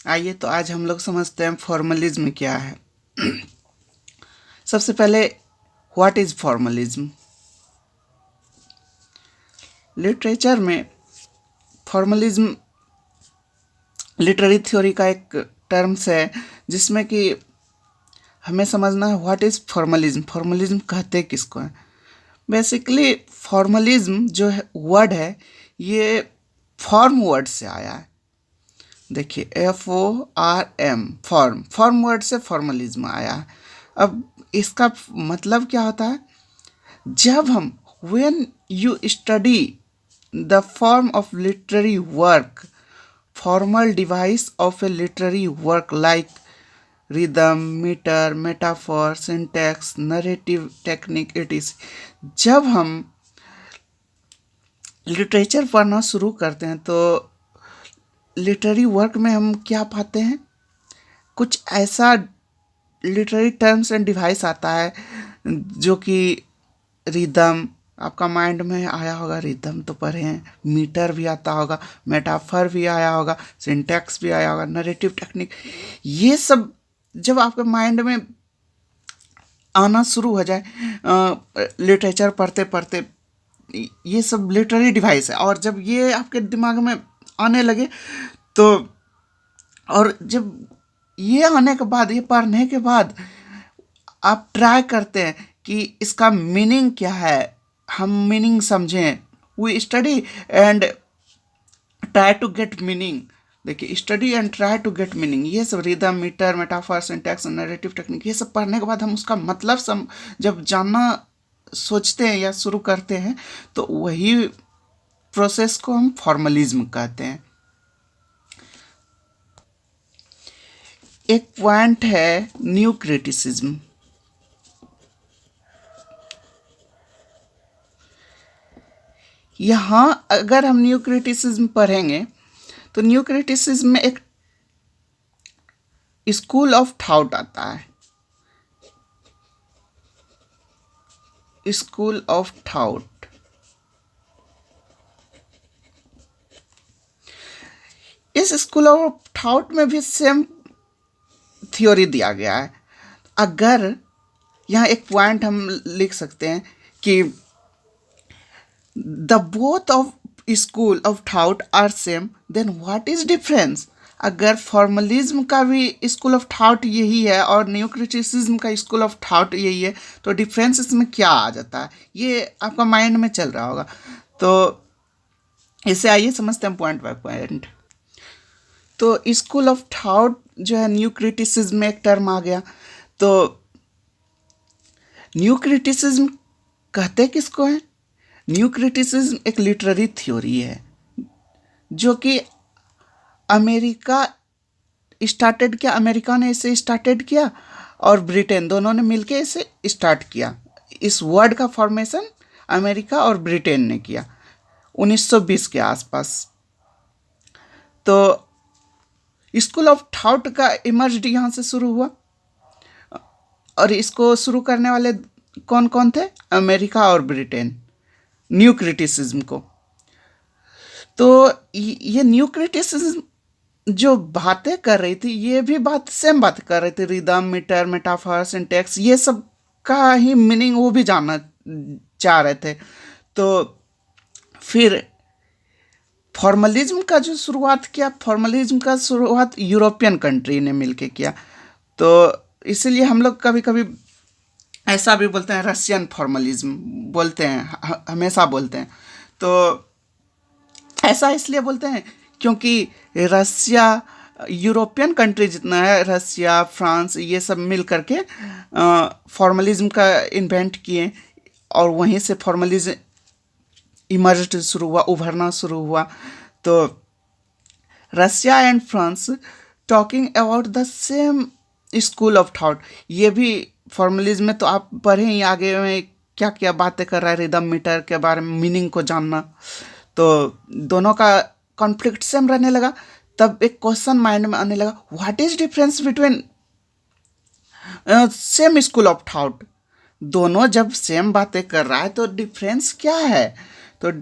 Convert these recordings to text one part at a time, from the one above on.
आइए तो आज हम लोग समझते हैं फॉर्मलिज्म क्या है। सबसे पहले व्हाट इज फॉर्मलिज्म। लिटरेचर में फॉर्मलिज्म लिटरेरी थ्योरी का एक टर्म्स है जिसमें कि हमें समझना है व्हाट इज फॉर्मलिज्म। फॉर्मलिज्म कहते किसको है। बेसिकली फॉर्मलिज्म जो है वर्ड है ये फॉर्म वर्ड से आया है। देखिए FORM फॉर्म फॉर्म वर्ड से फॉर्मलिज्म आया है। अब इसका मतलब क्या होता है, जब हम when you study the form of literary work, formal device of a literary work like rhythm, metre, metaphor, syntax, narrative technique it is. जब हम लिटरेचर पढ़ना शुरू करते हैं तो लिटरेरी वर्क में हम क्या पाते हैं, कुछ ऐसा लिटरेरी टर्म्स एंड डिवाइस आता है जो कि रिदम, आपका माइंड में आया होगा, रिदम तो पढ़े हैं। मीटर भी आता होगा, मेटाफर भी आया होगा, सिंटैक्स भी आया होगा, नरेटिव टेक्निक। ये सब जब आपके माइंड में आना शुरू हो जाए लिटरेचर पढ़ते पढ़ते, ये सब लिटरेरी डिवाइस है। और जब ये आपके दिमाग में आने लगे तो, और जब ये आने के बाद, ये पढ़ने के बाद आप ट्राई करते हैं कि इसका मीनिंग क्या है, हम मीनिंग समझें। We study and try to get meaning. देखिए, study and try to get meaning, ये सब rhythm, metre, metaphor, syntax, narrative technique, ये सब पढ़ने के बाद हम उसका मतलब जब जानना सोचते हैं या शुरू करते हैं तो वही प्रोसेस को हम फॉर्मलिज्म कहते हैं। एक पॉइंट है न्यू क्रिटिसिज्म। यहाँ अगर हम न्यू क्रिटिसिज्म पढ़ेंगे तो न्यू क्रिटिसिज्म में एक स्कूल ऑफ थॉट आता है। स्कूल ऑफ थॉट, इस स्कूल ऑफ थॉट में भी सेम थ्योरी दिया गया है। अगर यहाँ एक पॉइंट हम लिख सकते हैं कि the both of school of thought are same, then what is difference. अगर फॉर्मलिज्म का भी स्कूल ऑफ थॉट यही है और न्यू क्रिटिसिज्म का स्कूल ऑफ थॉट यही है, तो डिफरेंस इसमें क्या आ जाता है, ये आपका माइंड में चल रहा होगा। तो इसे आइए समझते हैं पॉइंट बाय पॉइंट। तो स्कूल ऑफ थॉट जो है, न्यू क्रिटिसिज्म में एक टर्म आ गया। तो न्यू क्रिटिसिज्म कहते किसको है। न्यू क्रिटिसिज्म एक लिटरेरी थ्योरी है जो कि अमेरिका स्टार्टेड किया, अमेरिका ने इसे स्टार्टेड किया और ब्रिटेन, दोनों ने मिलके इसे स्टार्ट किया। इस वर्ड का फॉर्मेशन अमेरिका और ब्रिटेन ने किया 1920 के आसपास। तो स्कूल ऑफ थॉट का इमर्ज्ड यहाँ से शुरू हुआ, और इसको शुरू करने वाले कौन कौन थे, अमेरिका और ब्रिटेन, न्यू क्रिटिसिज्म को। तो ये न्यू क्रिटिसिज्म जो बातें कर रही थी, ये भी सेम बात कर रही थी। रिदम, मीटर, मेटाफर, सिंटैक्स, ये सब का ही मीनिंग वो भी जानना चाह रहे थे। तो फिर फॉर्मलिज्म का जो शुरुआत किया, फॉर्मलिज्म का शुरुआत यूरोपियन कंट्री ने मिलके किया। तो इसीलिए हम लोग कभी कभी ऐसा भी बोलते हैं, रशियन फॉर्मलिज्म बोलते हैं, हमेशा बोलते हैं। तो ऐसा इसलिए बोलते हैं क्योंकि रसिया, यूरोपियन कंट्री जितना है, रसिया, फ्रांस, ये सब मिल करके फॉर्मलिज्म का इन्वेंट किए, और वहीं से फॉर्मलिज्म इमर्ज शुरू हुआ, उभरना शुरू हुआ। तो Russia and France talking about the same school of thought. ये भी फॉर्मलिज्म में तो आप पढ़े ही आगे में क्या क्या बातें कर रहा है, रिदम, मीटर के बारे में, मीनिंग को जानना। तो दोनों का कॉन्फ्लिक्ट सेम रहने लगा। तब एक क्वेश्चन माइंड में आने लगा, what is difference between same school of thought. दोनों जब सेम बातें कर रहा है तो डिफरेंस क्या है। तो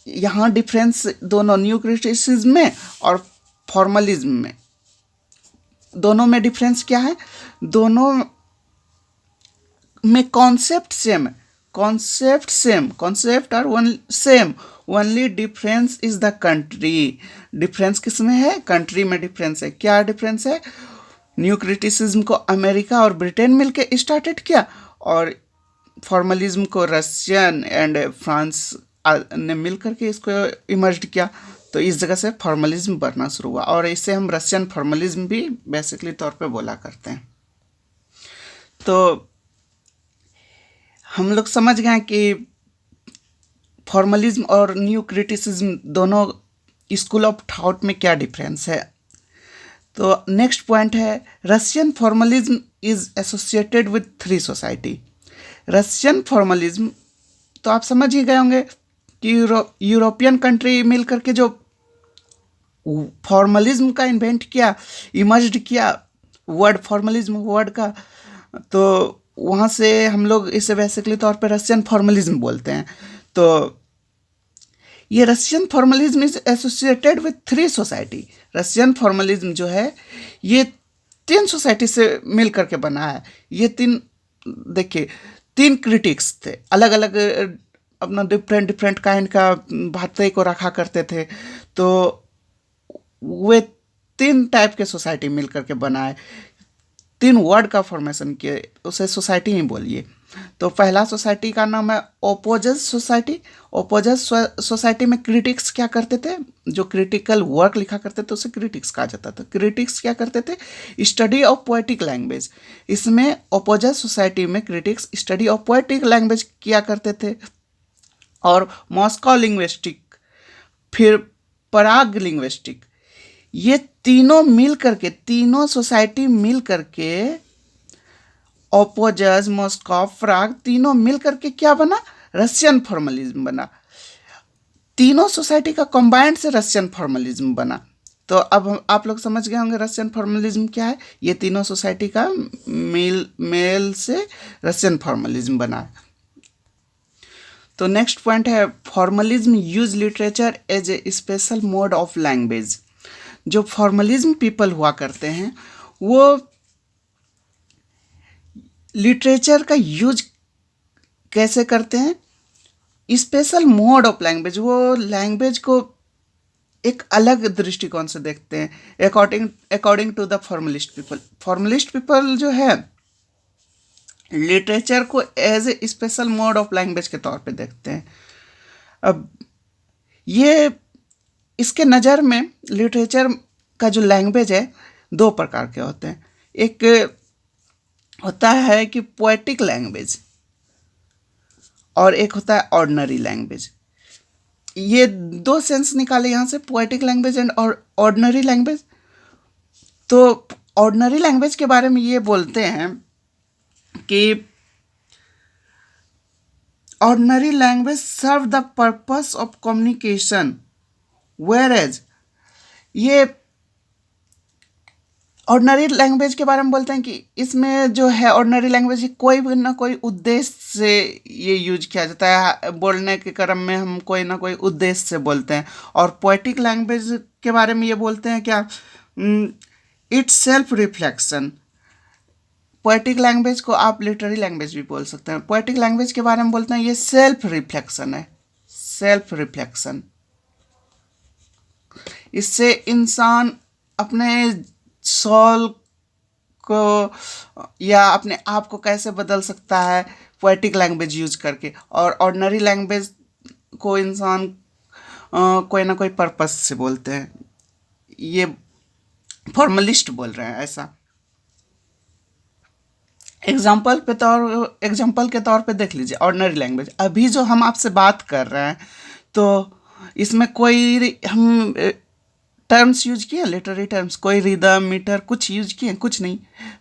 यहाँ डिफरेंस दोनों न्यू क्रिटिसिज्म में और फॉर्मलिज्म में, दोनों में डिफरेंस क्या है? दोनों में कॉन्सेप्ट सेम है, concept are one same, only difference is the country. Difference किस में है? कंट्री में डिफरेंस है। क्या डिफरेंस है? न्यू क्रिटिसिज्म को अमेरिका और ब्रिटेन मिलके स्टार्टेड किया और फॉर्मलिज्म को रशियन एंड फ्रांस ने मिल करके इसको इमर्ज किया। तो इस जगह से फॉर्मलिज्म बढ़ना शुरू हुआ और इसे हम रशियन फॉर्मलिज्म भी बेसिकली तौर पे बोला करते हैं। तो हम लोग समझ गए कि फॉर्मलिज्म और न्यू क्रिटिसिज्म दोनों स्कूल ऑफ थॉट में क्या डिफरेंस है। तो नेक्स्ट पॉइंट है, Russian formalism is associated with 3 society. Russian formalism तो आप समझ ही गए होंगे कि यूरोपियन कंट्री मिल करके जो फॉर्मलिज्म का इन्वेंट किया, इमर्ज्ड किया वर्ड फॉर्मलिज्म वर्ड का, तो वहाँ से हम लोग इसे बेसिकली तौर पे रशियन फॉर्मलिज्म बोलते हैं। तो ये Russian formalism is associated with 3 society. Russian formalism जो है ये 3 सोसाइटी से मिल करके बना है। ये 3 देखिए 3 क्रिटिक्स थे, अलग अलग अपना डिफरेंट काइंड का बातें को रखा करते थे। तो वे 3 टाइप के सोसाइटी मिल करके बना है, 3 वर्ड का फॉर्मेशन किए, उसे सोसाइटी ही बोलिए। तो पहला सोसाइटी का नाम है ओपोजस सोसाइटी। ओपोजस सोसाइटी में क्रिटिक्स क्या करते थे? जो क्रिटिकल वर्क लिखा करते थे उसे क्रिटिक्स कहा जाता था। क्रिटिक्स क्या करते थे? Study of poetic language. इसमें ओपोजस सोसाइटी में critics study of poetic language किया करते थे। और मॉस्को लिंग्विस्टिक, फिर पराग लिंग्विस्टिक, ये तीनों मिल करके, तीनों सोसाइटी मिल करके, ओपोजस, मॉस्को, पराग, तीनों मिल करके क्या बना? रशियन फॉर्मलिज्म बना। तीनों सोसाइटी का कंबाइंड से रशियन फॉर्मलिज्म बना। तो अब आप लोग समझ गए होंगे रशियन फॉर्मलिज्म क्या है। ये तीनों सोसाइटी का मेल से रशियन फॉर्मलिज्म बना। तो नेक्स्ट पॉइंट है, formalism use literature as a special mode of language. जो फॉर्मलिज्म पीपल हुआ करते हैं वो लिटरेचर का यूज कैसे करते हैं? स्पेशल मोड ऑफ लैंग्वेज, वो लैंग्वेज को एक अलग दृष्टिकोण से देखते हैं according to the formalist people. Formalist people जो है लिटरेचर को as a special mode of language के तौर पे देखते हैं। अब ये इसके नज़र में लिटरेचर का जो लैंग्वेज है 2 प्रकार के होते हैं। एक होता है कि पोएटिक लैंग्वेज और एक होता है ऑर्डिनरी लैंग्वेज। ये 2 सेंस निकाले यहाँ से, poetic language and ordinary language. तो ऑर्डिनरी लैंग्वेज के बारे में ये बोलते हैं कि ordinary language serve the purpose of communication, whereas ये ऑर्डिनरी लैंग्वेज के बारे में बोलते हैं कि इसमें जो है ऑर्डिनरी लैंग्वेज कोई ना कोई उद्देश्य से ये यूज किया जाता है। बोलने के क्रम में हम कोई ना कोई उद्देश्य से बोलते हैं। और पोएटिक लैंग्वेज के बारे में ये बोलते हैं क्या? It's self reflection. Poetic language को आप लिटरेरी लैंग्वेज भी बोल सकते हैं। पोएटिक लैंग्वेज के बारे में बोलते हैं ये सेल्फ रिफ्लेक्शन है, सेल्फ रिफ्लेक्शन। इससे इंसान अपने सोल को या अपने आप को कैसे बदल सकता है पोएटिक लैंग्वेज यूज करके। और ऑर्डिनरी लैंग्वेज को इंसान कोई ना कोई पर्पस से बोलते हैं। ये फॉर्मलिस्ट बोल रहे हैं ऐसा। एग्जाम्पल के तौर पे देख लीजिए ऑर्डिनरी लैंग्वेज। अभी जो हम आपसे बात कर रहे हैं तो इसमें कोई हम टर्म्स यूज किए, लिटरेरी टर्म्स, कोई रिदम मीटर कुछ यूज किए? कुछ नहीं,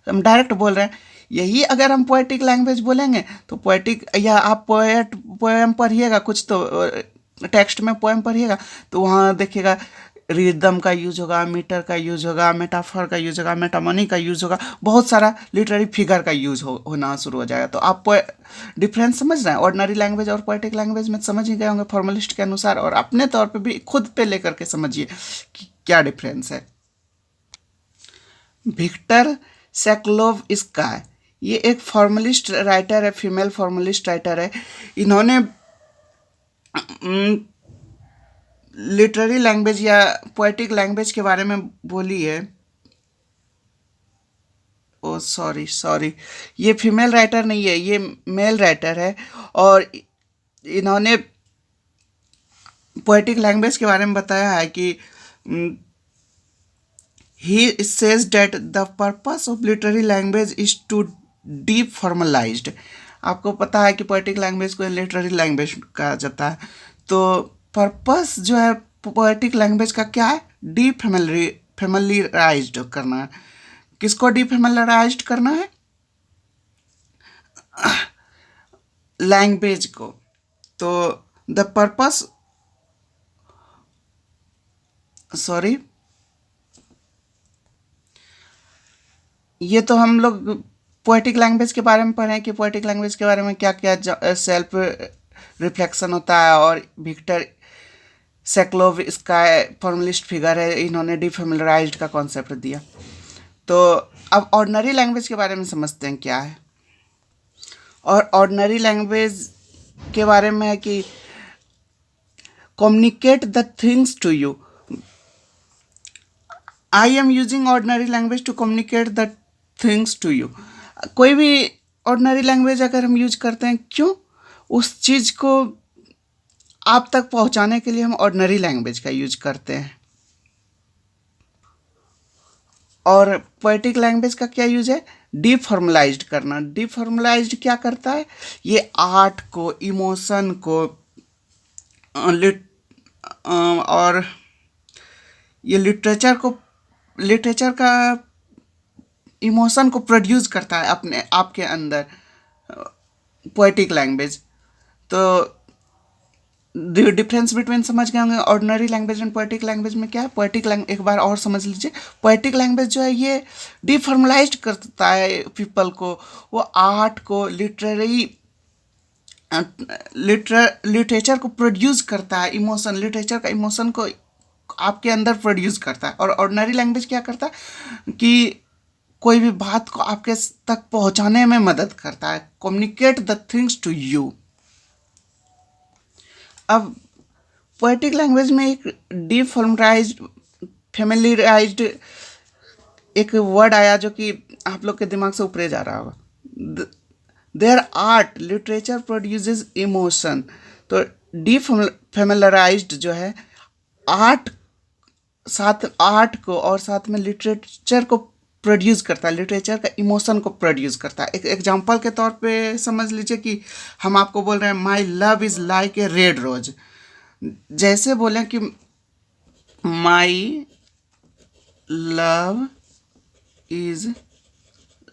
हम डायरेक्ट बोल रहे हैं। यही अगर हम पोएटिक लैंग्वेज बोलेंगे तो पोएटिक, या आप पोएम पढ़िएगा, कुछ तो टेक्स्ट में पोएम पढ़िएगा तो वहाँ देखिएगा रिदम का यूज होगा, मीटर का यूज होगा, मेटाफर का यूज होगा, मेटामनी का यूज होगा, बहुत सारा लिटरेरी फिगर का यूज होना शुरू हो जाएगा। तो आप डिफरेंस समझ रहे हैं ऑर्डिनरी लैंग्वेज और पोएटिक लैंग्वेज में? समझ ही गए होंगे फॉर्मलिस्ट के अनुसार। और अपने तौर पे भी खुद पे लेकर के समझिए कि क्या डिफरेंस है। विक्टर सेक्लोवस्काय, ये एक फॉर्मलिस्ट राइटर है, फीमेल फॉर्मलिस्ट राइटर है। इन्होंने लिटरेरी लैंग्वेज या पोएटिक लैंग्वेज के बारे में बोली है। ओ सॉरी सॉरी, ये फीमेल राइटर नहीं है, ये मेल राइटर है। और इन्होंने पोएटिक लैंग्वेज के बारे में बताया है कि he says that the purpose of literary language is to deformalized। आपको पता है कि पोएटिक लैंग्वेज को लिटरेरी लैंग्वेज कहा जाता है। तो पर्पस जो है पोएटिक लैंग्वेज का क्या है? फैमिलियराइज्ड करना है। किसको डिफेमिलियराइज्ड करना है? लैंग्वेज को। तो द पर्पस, सॉरी, ये तो हम लोग पोएटिक लैंग्वेज के बारे में पढ़ें कि पोएटिक लैंग्वेज के बारे में क्या क्या सेल्फ रिफ्लेक्शन होता है। और विक्टर सेक्लोव इसका फॉर्मलिस्ट फिगर है, इन्होंने डिफेमिलियराइज्ड का कॉन्सेप्ट दिया। तो अब ऑर्डिनरी लैंग्वेज के बारे में समझते हैं क्या है। और ऑर्डिनरी लैंग्वेज के बारे में है कि communicate the things to you. I am using ordinary language to communicate the things to you. कोई भी ऑर्डिनरी लैंग्वेज अगर हम यूज करते हैं, क्यों? उस चीज़ को आप तक पहुंचाने के लिए हम ऑर्डिनरी लैंग्वेज का यूज करते हैं। और पोएटिक लैंग्वेज का क्या यूज है? डिफॉर्मलाइज्ड करना। डिफॉर्मलाइज्ड क्या करता है? ये आर्ट को, इमोशन को, और ये लिटरेचर का इमोशन को प्रोड्यूस करता है अपने आपके अंदर, पोएटिक लैंग्वेज। तो डिफरेंस बिटवीन समझ गए होंगे ordinary language and poetic language में क्या है। पोएटिक लैंग्वेज एक बार और समझ लीजिए। पोएटिक लैंग्वेज जो है ये डिफॉर्मलाइज्ड करता है पीपल को, वो आर्ट को, लिटरेचर को प्रोड्यूस करता है, इमोशन, लिटरेचर का इमोशन को आपके अंदर प्रोड्यूस करता है। और ऑर्डिनरी लैंग्वेज क्या करता है कि कोई भी बात को आपके तक पहुंचाने में मदद करता है, communicate the things to you. अब पोएटिक लैंग्वेज में एक डिफॉर्मलाइज्ड, फैमिलियराइज्ड एक वर्ड आया जो कि आप लोग के दिमाग से ऊपर जा रहा होगा। Their art literature produces emotion. तो डिफैमिलियराइज्ड जो है आर्ट को और साथ में लिटरेचर को प्रोड्यूस करता है, लिटरेचर का इमोशन को प्रोड्यूस करता है। एक एग्जांपल के तौर पे समझ लीजिए कि हम आपको बोल रहे हैं my love is like a red rose. जैसे बोलें कि my love is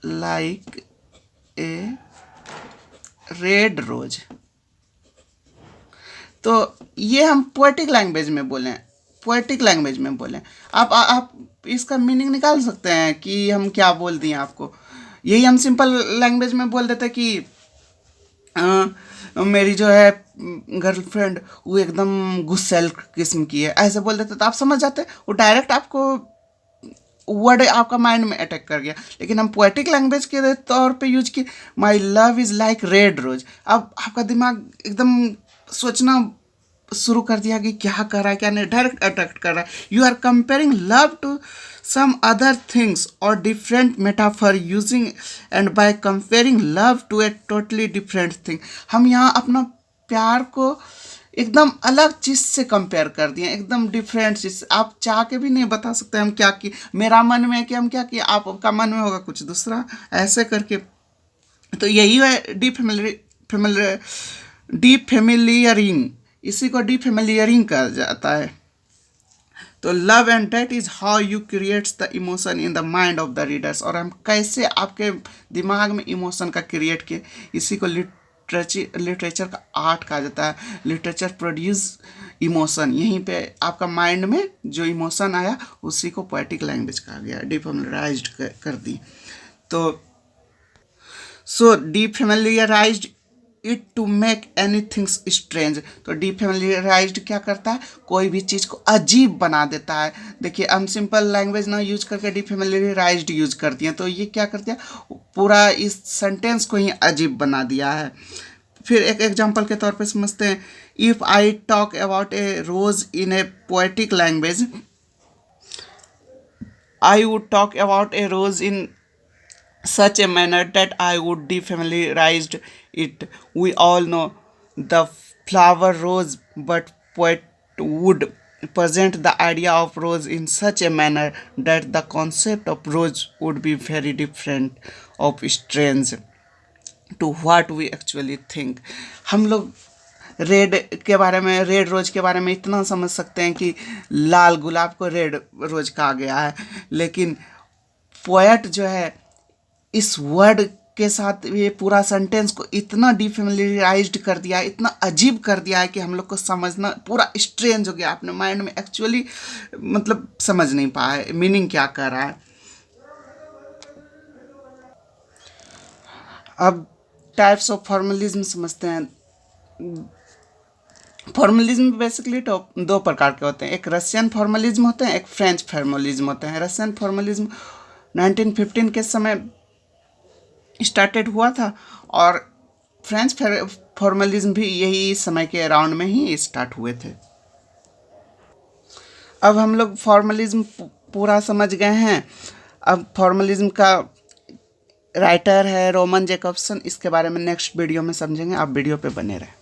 like a red rose, तो ये हम पोएटिक लैंग्वेज में बोलें, पोएटिक लैंग्वेज में बोलें। आप इसका मीनिंग निकाल सकते हैं कि हम क्या बोल दिए आपको। यही हम सिंपल लैंग्वेज में बोल देते कि मेरी जो है गर्लफ्रेंड वो एकदम गुस्सैल किस्म की है, ऐसे बोल देते तो आप समझ जाते। वो डायरेक्ट आपको वर्ड आपका माइंड में अटैक कर गया। लेकिन हम पोएटिक लैंग्वेज के तौर पे यूज किए my love is like red rose. अब आपका दिमाग एकदम सोचना शुरू कर दिया कि क्या कर रहा है क्या नहीं, डायरेक्ट अटैक कर रहा है। You are comparing love to some other things और different metaphor using and by comparing love to a totally different thing. हम यहाँ अपना प्यार को एकदम अलग चीज़ से कंपेयर कर दिए, एकदम डिफरेंट चीज़। आप चाह के भी नहीं बता सकते हम क्या किए। मेरा मन में है कि हम क्या किए, आपका मन में होगा कुछ दूसरा, ऐसे करके। तो यही है डिफेमिलियरिंग, इसी को डिफेमिलियरिंग कहा जाता है। तो love and that is how you creates the emotion in the mind of the readers. और हम कैसे आपके दिमाग में इमोशन का क्रिएट किए, इसी को लिटरेचर का आर्ट कहा जाता है। लिटरेचर प्रोड्यूस इमोशन, यहीं पे आपका माइंड में जो इमोशन आया उसी को पोएटिक लैंग्वेज कहा गया, डिफेमिलियराइज्ड कर दी। तो so defamiliarized it to make anything strange. तो डिफेमिलियराइज्ड क्या करता है, कोई भी चीज़ को अजीब बना देता है। देखिए हम सिंपल लैंग्वेज ना यूज करके डिफेमिलियराइज्ड यूज करती हैं, तो ये क्या करती है, पूरा इस सेंटेंस को ही अजीब बना दिया है। फिर एक एग्जांपल के तौर पे समझते हैं, if I talk about a rose in a poetic language, I would talk about a rose in such a manner that I would defamiliarized it. We all know the flower rose, but poet would present the idea of rose in such a manner that the concept of rose would be very different of strange to what we actually think. हम लोग red के बारे में, red rose के बारे में इतना समझ सकते हैं कि लाल गुलाब को रेड रोज कहा गया है, लेकिन पोएट जो है इस वर्ड के साथ ये पूरा सेंटेंस को इतना डिफेमिलियराइज्ड कर दिया है, इतना अजीब कर दिया है कि हम लोग को समझना पूरा स्ट्रेंज हो गया, अपने माइंड में एक्चुअली मतलब समझ नहीं पाए मीनिंग क्या कर रहा है। अब टाइप्स ऑफ फॉर्मलिज्म समझते हैं। फॉर्मलिज्म बेसिकली दो प्रकार के होते हैं, एक रशियन फॉर्मलिज्म होते हैं, एक फ्रेंच फॉर्मलिज्म होते हैं। रशियन फॉर्मलिज्म 1915 के समय स्टार्टेड हुआ था और फ्रेंच फॉर्मलिज्म भी यही समय के अराउंड में ही स्टार्ट हुए थे। अब हम लोग फॉर्मलिज्म पूरा समझ गए हैं। अब फॉर्मलिज्म का राइटर है रोमन जैकबसन, इसके बारे में नेक्स्ट वीडियो में समझेंगे। आप वीडियो पे बने रहें।